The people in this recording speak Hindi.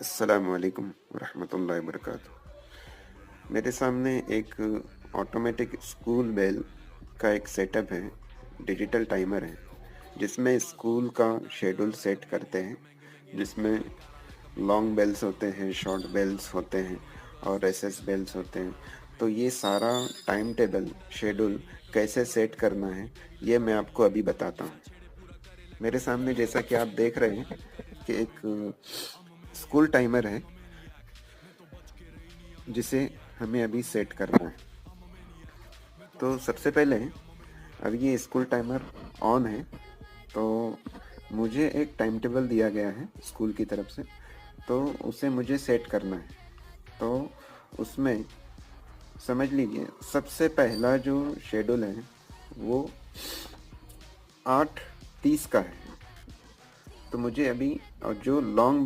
अस्सलामुअलैकुम वरहमतुल्लाहि वबरकातुहू। मेरे सामने एक ऑटोमेटिक स्कूल बेल का एक सेटअप है, डिजिटल टाइमर है, जिसमें स्कूल का शेड्यूल सेट करते हैं, जिसमें लॉन्ग बेल्स होते हैं, शॉर्ट बेल्स होते हैं और रेसेस बेल्स होते हैं। तो ये सारा टाइम टेबल शेड्यूल कैसे सेट करना है, ये मैं आपको अभी बताता हूँ। मेरे सामने जैसा कि आप देख रहे हैं कि एक स्कूल टाइमर है, जिसे हमें अभी सेट करना है। तो सबसे पहले अब ये स्कूल टाइमर ऑन है, तो मुझे एक टाइम टेबल दिया गया है स्कूल की तरफ से, तो उसे मुझे सेट करना है। तो उसमें समझ लीजिए सबसे पहला जो शेड्यूल है वो 8:30 का है। तो मुझे अभी और जो लॉन्ग